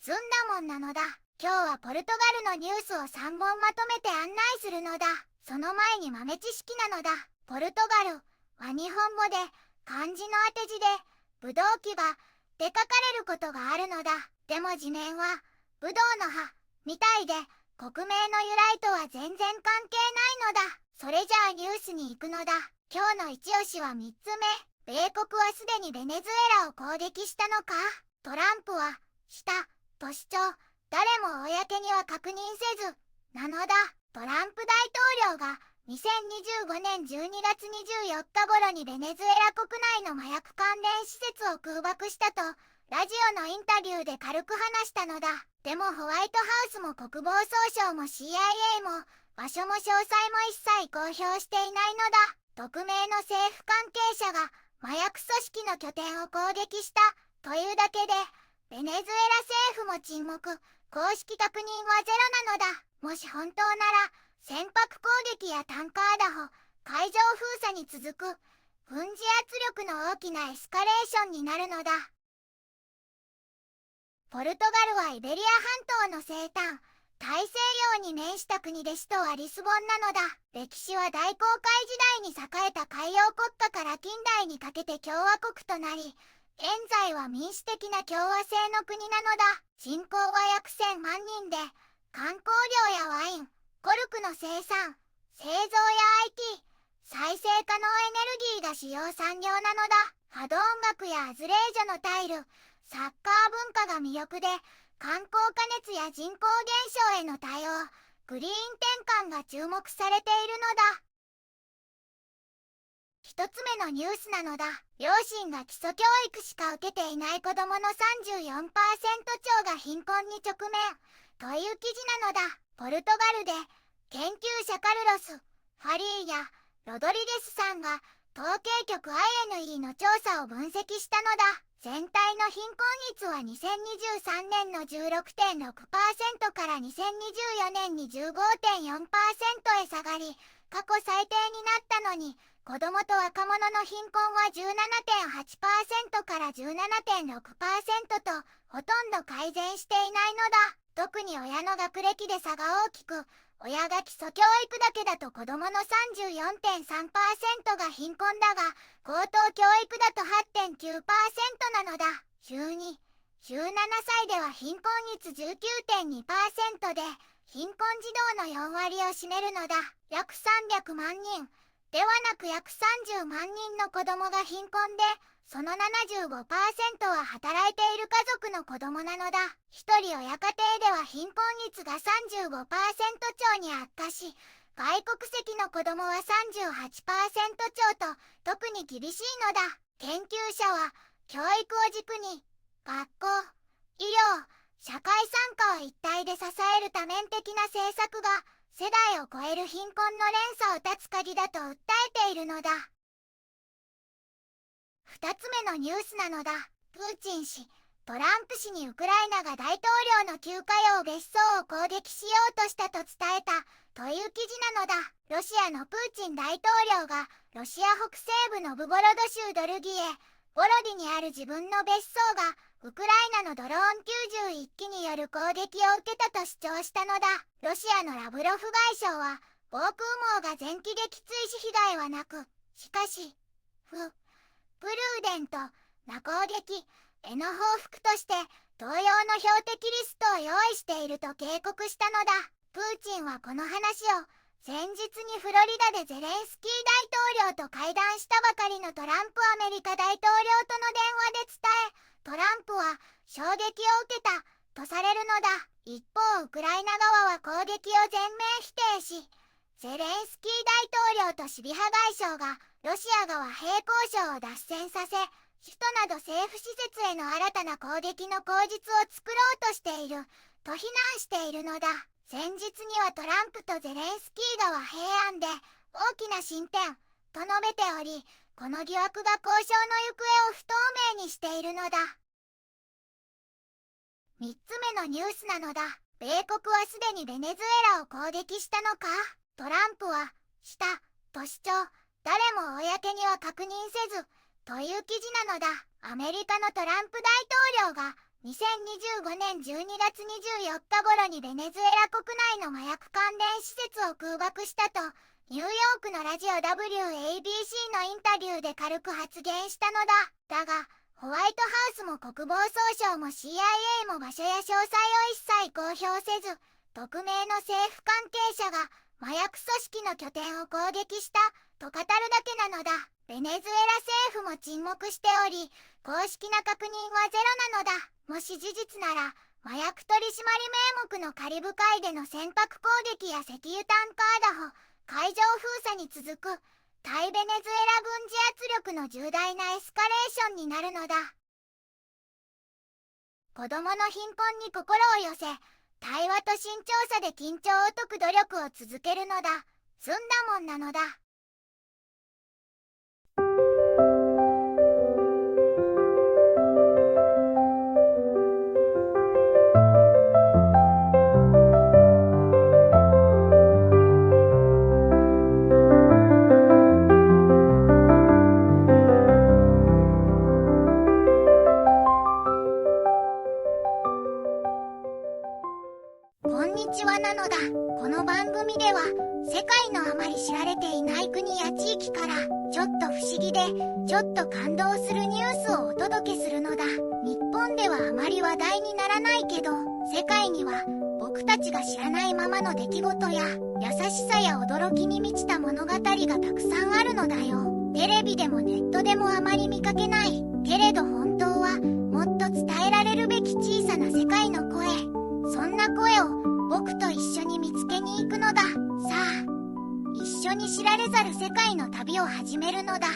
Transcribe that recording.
済んだもんなのだ。今日はポルトガルのニュースを3本まとめて案内するのだ。その前に豆知識なのだ。ポルトガルは日本語で漢字の当て字でブドウ球がで書かれることがあるのだ。でも字面はブドウの葉みたいで国名の由来とは全然関係ないのだ。それじゃあニュースに行くのだ。今日の一押しは3つ目。米国はすでにベネズエラを攻撃したのか。トランプはしたと主張。誰も公には確認せずなのだ。トランプ大統領が2025年12月24日頃にベネズエラ国内の麻薬関連施設を空爆したとラジオのインタビューで軽く話したのだ。でもホワイトハウスも国防総省も CIA も場所も詳細も一切公表していないのだ。匿名の政府関係者が麻薬組織の拠点を攻撃したというだけでベネズエラ政府も沈黙。公式確認はゼロなのだ。もし本当なら船舶攻撃やタンカー打破、海上封鎖に続く軍事圧力の大きなエスカレーションになるのだ。ポルトガルはイベリア半島の西端、大西洋に面した国で首都はリスボンなのだ。歴史は大航海時代に栄えた海洋国家から近代にかけて共和国となり、現在は民主的な共和制の国なのだ。人口は約1000万人で、観光業やワイン、コルクの生産、製造や IT、再生可能エネルギーが主要産業なのだ。波動音楽やアズレージャのタイル、サッカー文化が魅力で、観光過熱や人口減少への対応、グリーン転換が注目されているのだ。一つ目のニュースなのだ。両親が基礎教育しか受けていない子供の 34% 超が貧困に直面という記事なのだ。ポルトガルで研究者カルロス・ファリーやロドリゲスさんが統計局 INE の調査を分析したのだ。全体の貧困率は2023年の 16.6% から2024年に 15.4% へ下がり、過去最低になったのに、子供と若者の貧困は 17.8% から 17.6% とほとんど改善していないのだ。特に親の学歴で差が大きく、親が基礎教育だけだと子供の 34.3% が貧困だが、高等教育だと 8.9% なのだ。12、17歳では貧困率 19.2% で、貧困児童の4割を占めるのだ。約300万人。ではなく約30万人の子供が貧困で、その 75% は働いている家族の子供なのだ。一人親家庭では貧困率が 35% 超に悪化し、外国籍の子供は 38% 超と特に厳しいのだ。研究者は教育を軸に学校、医療、社会参加を一体で支える多面的な政策が世代を超える貧困の連鎖を断つ鍵だと訴えているのだ。二つ目のニュースなのだ。プーチン氏、トランプ氏にウクライナが大統領の休暇用別荘を攻撃しようとしたと伝えたという記事なのだ。ロシアのプーチン大統領がロシア北西部のブボロド州ドルギエ、ボロディにある自分の別荘がウクライナのドローン91機による攻撃を受けたと主張したのだ。ロシアのラブロフ外相は防空網が全撃できついし被害はなく、しかしプルーデントな攻撃への報復として同様の標的リストを用意していると警告したのだ。プーチンはこの話を前日にフロリダでゼレンスキー大統領と会談したばかりのトランプアメリカ大統領との電話で伝え、トランプは衝撃を受けたとされるのだ。一方ウクライナ側は攻撃を全面否定し、ゼレンスキー大統領とシビハ外相がロシア側兵交渉を脱線させ、首都など政府施設への新たな攻撃の口実を作ろうとしていると非難しているのだ。先日にはトランプとゼレンスキー側平安で大きな進展と述べており、この疑惑が交渉の行方を不透明にしているのだ。3つ目のニュースなのだ。米国はすでにベネズエラを攻撃したのか。トランプはしたと主張。誰も公には確認せずという記事なのだ。アメリカのトランプ大統領が2025年12月24日頃にベネズエラ国内の麻薬関連施設を空爆したと、ニューヨークのラジオ WABC のインタビューで軽く発言したのだ。だが、ホワイトハウスも国防総省も CIA も場所や詳細を一切公表せず、匿名の政府関係者が麻薬組織の拠点を攻撃したと語るだけなのだ。ベネズエラ政府も沈黙しており、公式な確認はゼロなのだ。もし事実なら、麻薬取締名目のカリブ海での船舶攻撃や石油タンカー打破、海上封鎖に続く対ベネズエラ軍事圧力の重大なエスカレーションになるのだ。子供の貧困に心を寄せ、対話と慎重さで緊張を解く努力を続けるのだ。済んだもんなのだ。こんにちはなのだ。この番組では世界のあまり知られていない国や地域からちょっと不思議でちょっと感動するニュースをお届けするのだ。日本ではあまり話題にならないけど、世界には僕たちが知らないままの出来事や優しさや驚きに満ちた物語がたくさんあるのだよ。テレビでもネットでもあまり見かけない。けれど本当はもっと伝えられるべき小さな世界の声。そんな声を僕と一緒に見つけに行くのだ。さあ、一緒に知られざる世界の旅を始めるのだ。